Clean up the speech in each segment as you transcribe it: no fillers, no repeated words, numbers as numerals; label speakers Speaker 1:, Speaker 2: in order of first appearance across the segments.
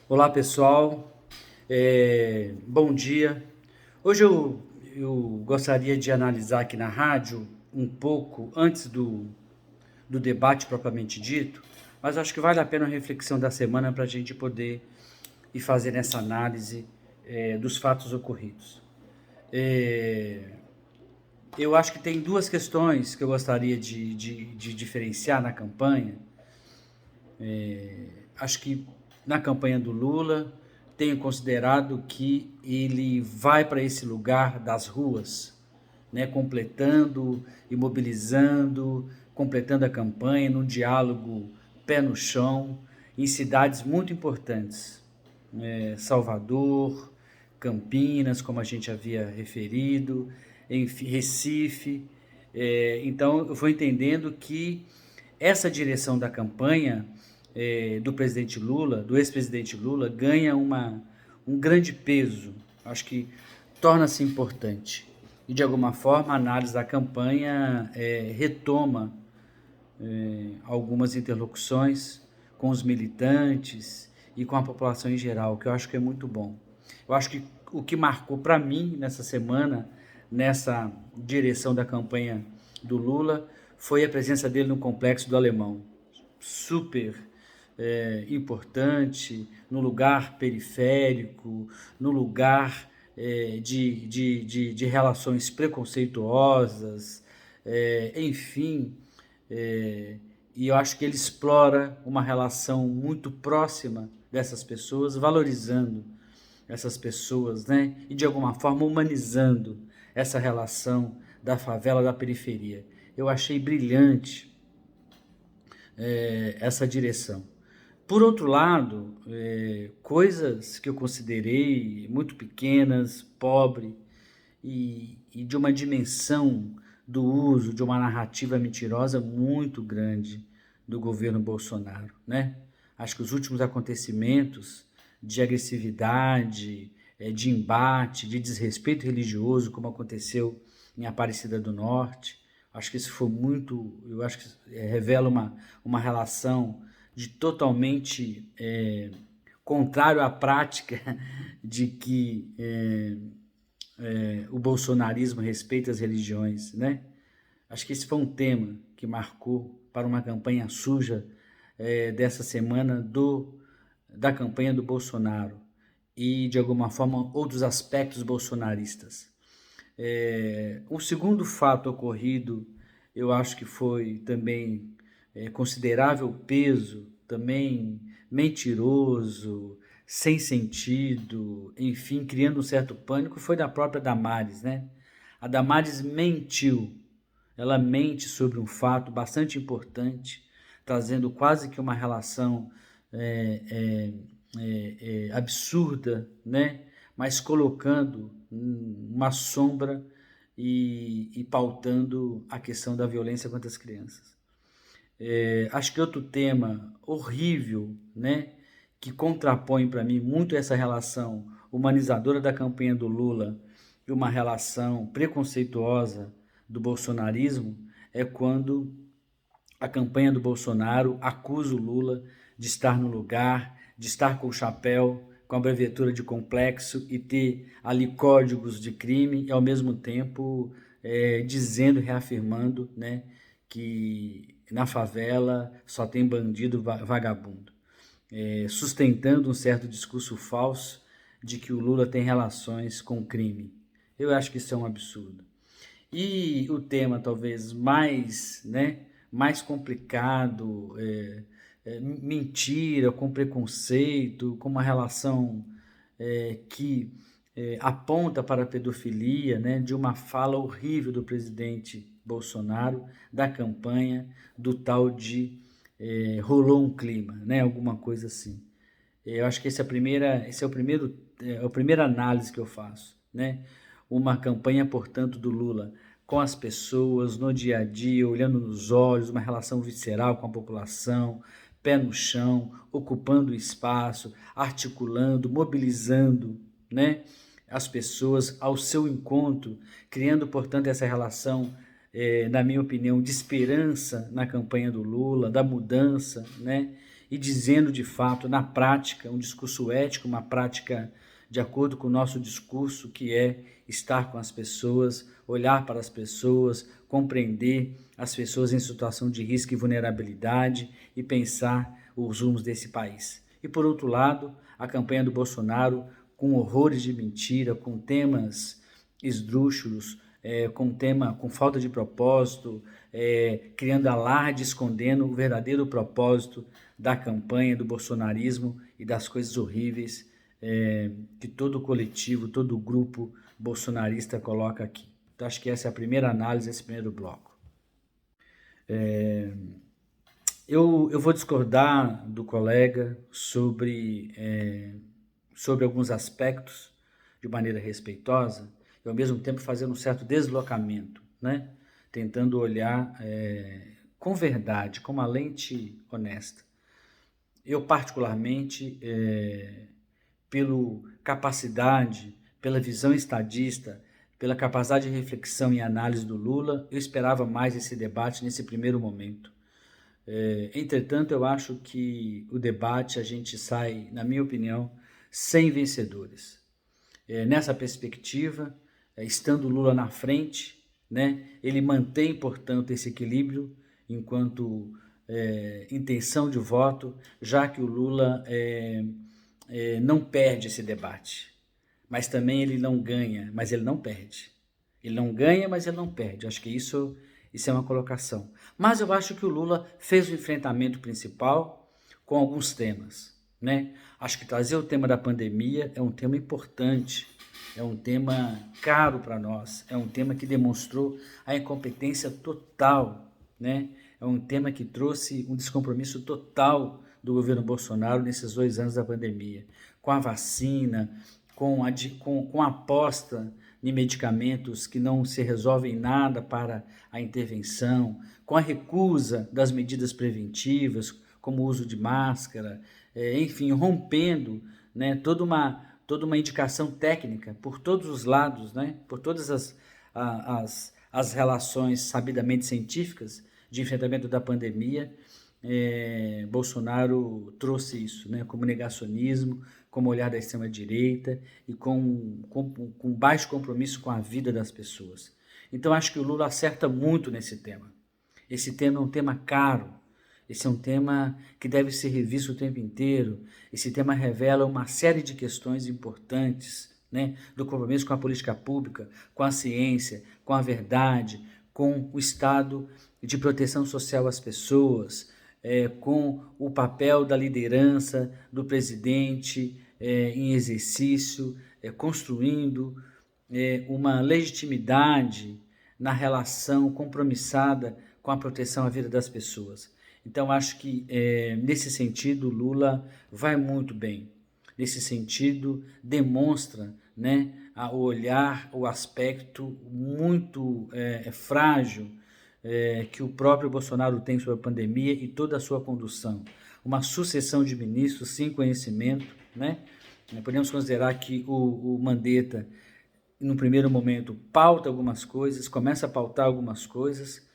Speaker 1: Olá pessoal, bom dia. Hoje eu gostaria de analisar aqui na rádio um pouco antes do debate propriamente dito, mas acho que vale a pena a reflexão da semana para a gente poder ir fazendo essa análise dos fatos ocorridos. Eu acho que tem duas questões que eu gostaria de diferenciar na campanha. Acho que na campanha do Lula tenho considerado que ele vai para esse lugar das ruas, né, completando e mobilizando, completando a campanha num diálogo pé no chão, em cidades muito importantes, Salvador, Campinas, como a gente havia referido, em Recife. Então eu vou entendendo que essa direção da campanha do presidente Lula, do ex-presidente Lula, ganha um grande peso. Acho que torna-se importante. E, de alguma forma, a análise da campanha retoma algumas interlocuções com os militantes e com a população em geral, que eu acho que é muito bom. Eu acho que o que marcou para mim nessa semana, nessa direção da campanha do Lula, foi a presença dele no Complexo do Alemão. Super importante, no lugar periférico, no lugar de relações preconceituosas, enfim, e eu acho que ele explora uma relação muito próxima dessas pessoas, valorizando essas pessoas, né? E de alguma forma humanizando essa relação da favela da periferia. Eu achei brilhante essa direção. Por outro lado, coisas que eu considerei muito pequenas, pobre e de uma dimensão do uso de uma narrativa mentirosa muito grande do governo Bolsonaro, né? Acho que os últimos acontecimentos de agressividade, de embate, de desrespeito religioso, como aconteceu em Aparecida do Norte, acho que isso foi muito, eu acho que revela uma relação de totalmente contrário à prática de que o bolsonarismo respeita as religiões, né? Acho que esse foi um tema que marcou para uma campanha suja dessa semana da campanha do Bolsonaro e, de alguma forma, outros aspectos bolsonaristas. Um segundo fato ocorrido, eu acho que foi também considerável peso, também mentiroso, sem sentido, enfim, criando um certo pânico, foi da própria Damares, né? A Damares mentiu, ela mente sobre um fato bastante importante, trazendo quase que uma relação absurda, né? Mas colocando uma sombra e pautando a questão da violência contra as crianças. Acho que outro tema horrível, né, que contrapõe para mim muito essa relação humanizadora da campanha do Lula e uma relação preconceituosa do bolsonarismo é quando a campanha do Bolsonaro acusa o Lula de estar no lugar, de estar com o chapéu, com a abreviatura de complexo e ter ali códigos de crime e ao mesmo tempo dizendo, reafirmando, né, que na favela só tem bandido vagabundo, sustentando um certo discurso falso de que o Lula tem relações com o crime. Eu acho que isso é um absurdo. E o tema talvez mais, né, mais complicado, mentira, com preconceito, com uma relação que aponta para a pedofilia, né, de uma fala horrível do presidente Bolsonaro, da campanha, do tal de rolou um clima, né, alguma coisa assim. Eu acho que esse é o primeiro, a primeira análise que eu faço, né? Uma campanha, portanto, do Lula com as pessoas, no dia a dia, olhando nos olhos, uma relação visceral com a população, pé no chão, ocupando o espaço, articulando, mobilizando, né, as pessoas ao seu encontro, criando, portanto, essa relação, na minha opinião, de esperança na campanha do Lula, da mudança, né? e dizendo de fato, na prática, um discurso ético, uma prática de acordo com o nosso discurso, que é estar com as pessoas, olhar para as pessoas, compreender as pessoas em situação de risco e vulnerabilidade e pensar os rumos desse país. E por outro lado, a campanha do Bolsonaro com horrores de mentira, com temas esdrúxulos, com falta de propósito, criando alarde, escondendo o verdadeiro propósito da campanha do bolsonarismo e das coisas horríveis que todo o coletivo, todo o grupo bolsonarista coloca aqui. Então, acho que essa é a primeira análise, esse primeiro bloco. Eu vou discordar do colega sobre alguns aspectos de maneira respeitosa e, ao mesmo tempo, fazendo um certo deslocamento, né? Tentando olhar com verdade, com uma lente honesta. Eu, particularmente, pela capacidade, pela visão estadista, pela capacidade de reflexão e análise do Lula, eu esperava mais esse debate nesse primeiro momento. Entretanto, eu acho que o debate a gente sai, na minha opinião, sem vencedores. Nessa perspectiva, estando o Lula na frente, né, ele mantém, portanto, esse equilíbrio enquanto intenção de voto, já que o Lula não perde esse debate, mas também ele não ganha, mas ele não perde. Ele não ganha, mas ele não perde. Acho que isso é uma colocação. Mas eu acho que o Lula fez o enfrentamento principal com alguns temas, né? Acho que trazer o tema da pandemia é um tema importante, é um tema caro para nós, é um tema que demonstrou a incompetência total, né? É um tema que trouxe um descompromisso total do governo Bolsonaro nesses 2 anos da pandemia, com a vacina, com a aposta em medicamentos que não se resolvem nada para a intervenção, com a recusa das medidas preventivas, como o uso de máscara, enfim, rompendo, né, toda uma indicação técnica por todos os lados, né, por todas as relações sabidamente científicas de enfrentamento da pandemia. Bolsonaro trouxe isso, né, como negacionismo, como olhar da extrema-direita e com baixo compromisso com a vida das pessoas. Então, acho que o Lula acerta muito nesse tema. Esse tema é um tema caro, esse é um tema que deve ser revisto o tempo inteiro. Esse tema revela uma série de questões importantes, né, do compromisso com a política pública, com a ciência, com a verdade, com o estado de proteção social às pessoas, com o papel da liderança do presidente em exercício, construindo uma legitimidade na relação compromissada com a proteção à vida das pessoas. Então, acho que, nesse sentido, Lula vai muito bem. Nesse sentido, demonstra, né, o olhar, o aspecto muito frágil que o próprio Bolsonaro tem sobre a pandemia e toda a sua condução. Uma sucessão de ministros sem conhecimento, né? Podemos considerar que o Mandetta, no primeiro momento, pauta algumas coisas, começa a pautar algumas coisas,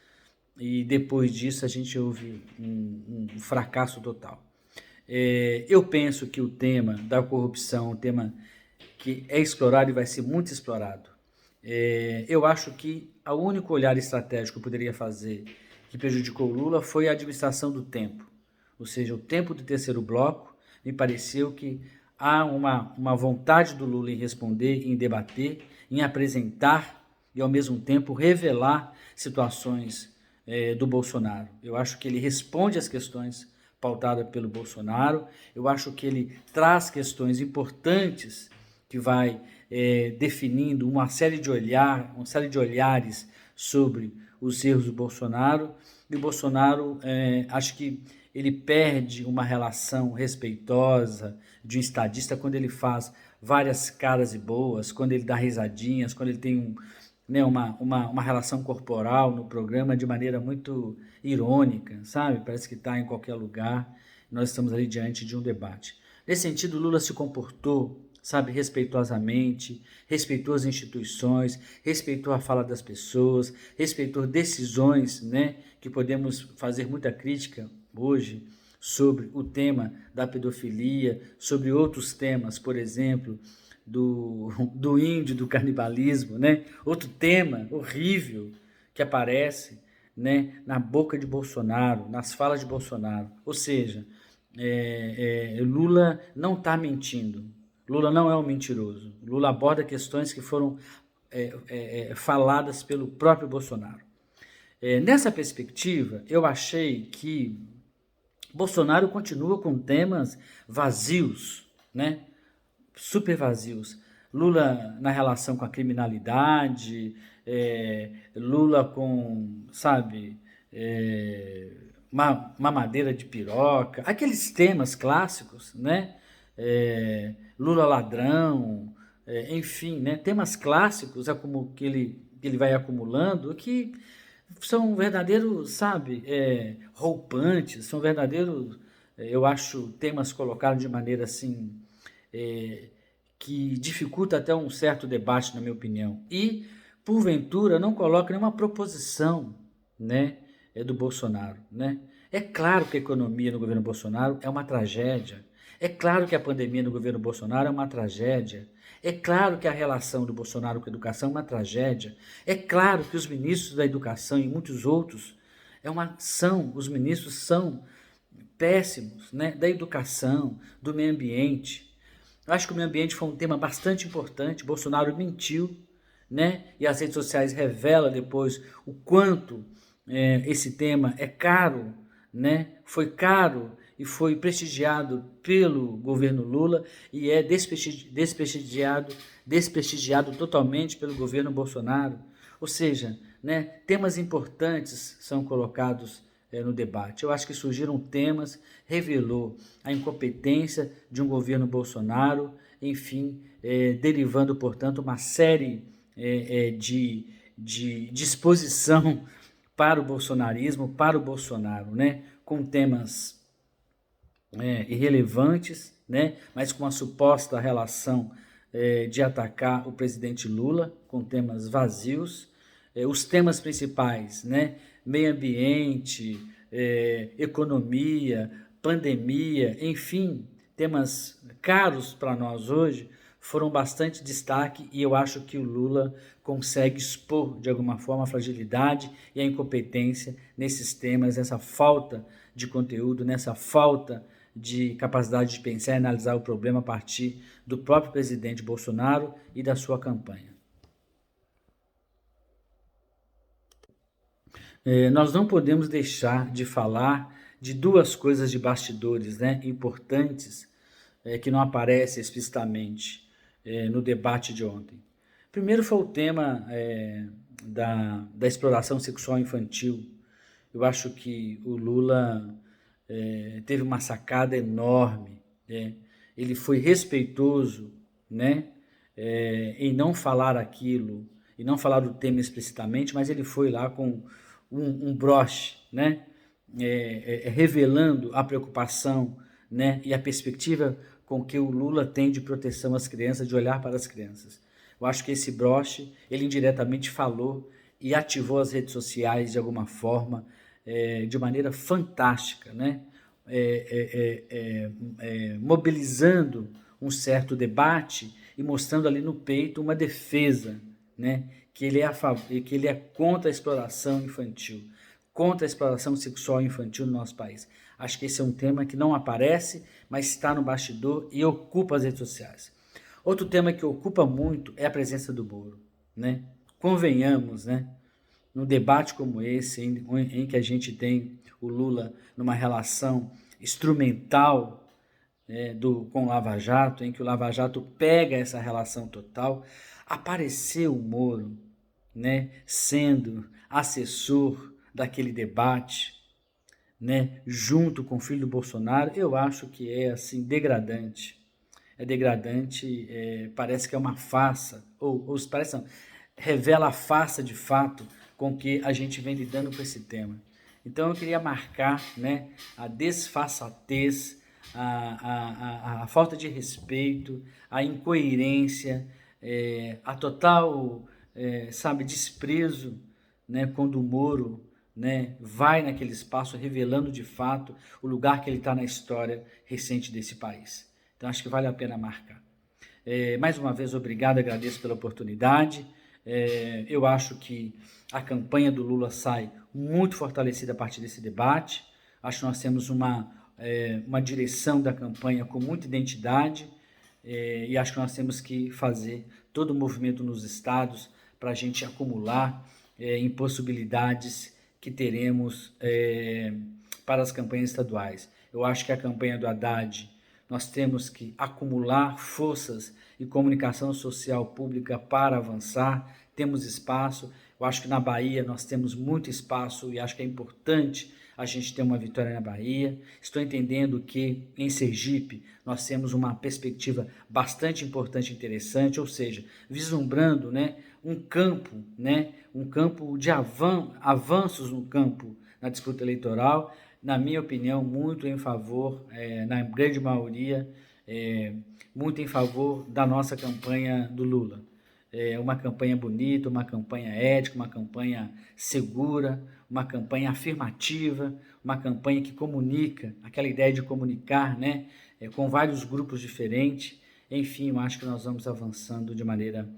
Speaker 1: e depois disso a gente houve um fracasso total. Eu penso que o tema da corrupção é um tema que é explorado e vai ser muito explorado. Eu acho que o único olhar estratégico que eu poderia fazer que prejudicou o Lula foi a administração do tempo. Ou seja, o tempo do terceiro bloco, me pareceu que há uma vontade do Lula em responder, em debater, em apresentar e, ao mesmo tempo, revelar situações do Bolsonaro. Eu acho que ele responde às questões pautadas pelo Bolsonaro, eu acho que ele traz questões importantes que vai definindo uma série de olhares sobre os erros do Bolsonaro, e o Bolsonaro, acho que ele perde uma relação respeitosa de um estadista quando ele faz várias caras e boas, quando ele dá risadinhas, quando ele tem uma relação corporal no programa de maneira muito irônica, sabe? Parece que está em qualquer lugar. Nós estamos ali diante de um debate. Nesse sentido, Lula se comportou, sabe, respeitosamente, respeitou as instituições, respeitou a fala das pessoas, respeitou decisões, né, que podemos fazer muita crítica hoje sobre o tema da pedofilia, sobre outros temas, por exemplo, do índio, do canibalismo, né? Outro tema horrível que aparece, né, na boca de Bolsonaro, nas falas de Bolsonaro. Ou seja, Lula não está mentindo. Lula não é um mentiroso. Lula aborda questões que foram faladas pelo próprio Bolsonaro. Nessa perspectiva, eu achei que Bolsonaro continua com temas vazios, né? Super vazios. Lula na relação com a criminalidade, Lula com, sabe, mamadeira de piroca, aqueles temas clássicos, né? Lula ladrão, enfim, né? Temas clássicos que ele vai acumulando que são verdadeiros, sabe, roupantes, são verdadeiros, eu acho, temas colocados de maneira assim, que dificulta até um certo debate, na minha opinião. E, porventura, não coloca nenhuma proposição, né, do Bolsonaro, né? É claro que a economia no governo Bolsonaro é uma tragédia. É claro que a pandemia no governo Bolsonaro é uma tragédia. É claro que a relação do Bolsonaro com a educação é uma tragédia. É claro que os ministros da educação e muitos outros os ministros são péssimos, né? Da educação, do meio ambiente. Eu acho que o meio ambiente foi um tema bastante importante. Bolsonaro mentiu, né? E as redes sociais revelam depois o quanto esse tema é caro, né? Foi caro e foi prestigiado pelo governo Lula e é desprestigiado totalmente pelo governo Bolsonaro. Ou seja, né, temas importantes são colocados no debate. Eu acho que surgiram temas, revelou a incompetência de um governo Bolsonaro, enfim, derivando, portanto, uma série de disposição para o bolsonarismo, para o Bolsonaro, né? Com temas irrelevantes, né? Mas com a suposta relação de atacar o presidente Lula, com temas vazios. Os temas principais, né? Meio ambiente, economia, pandemia, enfim, temas caros para nós hoje, foram bastante destaque e eu acho que o Lula consegue expor de alguma forma a fragilidade e a incompetência nesses temas, nessa falta de conteúdo, nessa falta de capacidade de pensar e analisar o problema a partir do próprio presidente Bolsonaro e da sua campanha. Nós não podemos deixar de falar de duas coisas de bastidores, né, importantes, que não aparecem explicitamente no debate de ontem. Primeiro foi o tema da exploração sexual infantil. Eu acho que o Lula teve uma sacada enorme, né? Ele foi respeitoso, né, em não falar aquilo, e não falar do tema explicitamente, mas ele foi lá com um broche, né, revelando a preocupação, né, e a perspectiva com que o Lula tem de proteção às crianças, de olhar para as crianças. Eu acho que esse broche, ele indiretamente falou e ativou as redes sociais de alguma forma, de maneira fantástica, né? Mobilizando um certo debate e mostrando ali no peito uma defesa, né? Que ele é contra a exploração infantil, contra a exploração sexual infantil no nosso país. Acho que esse é um tema que não aparece, mas está no bastidor e ocupa as redes sociais. Outro tema que ocupa muito é a presença do Moro, né? Convenhamos, né? Num debate como esse, em que a gente tem o Lula numa relação instrumental com o Lava Jato, em que o Lava Jato pega essa relação total, apareceu o Moro, né, sendo assessor daquele debate, né, junto com o filho do Bolsonaro. Eu acho que é assim degradante. É degradante, parece que é uma farsa, ou parece não, revela a farsa de fato com que a gente vem lidando com esse tema. Então eu queria marcar, né, a desfaçatez, a falta de respeito, a incoerência, a total, sabe, desprezo, né, quando o Moro né, vai naquele espaço revelando de fato o lugar que ele está na história recente desse país. Então acho que vale a pena marcar. Mais uma vez, obrigado, agradeço pela oportunidade. Eu acho que a campanha do Lula sai muito fortalecida a partir desse debate. Acho que nós temos uma direção da campanha com muita identidade, e acho que nós temos que fazer todo o movimento nos estados para a gente acumular em possibilidades que teremos para as campanhas estaduais. Eu acho que a campanha do Haddad, nós temos que acumular forças e comunicação social pública para avançar, temos espaço. Eu acho que na Bahia nós temos muito espaço e acho que é importante a gente ter uma vitória na Bahia. Estou entendendo que em Sergipe nós temos uma perspectiva bastante importante e interessante, ou seja, vislumbrando, né, um campo de avanços no campo na disputa eleitoral, na minha opinião, muito em favor, na grande maioria, muito em favor da nossa campanha do Lula. Uma campanha bonita, uma campanha ética, uma campanha segura, uma campanha afirmativa, uma campanha que comunica, aquela ideia de comunicar, né, com vários grupos diferentes. Enfim, eu acho que nós vamos avançando de maneira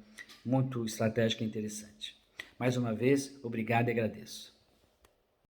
Speaker 1: muito estratégica e interessante. Mais uma vez, obrigado e agradeço.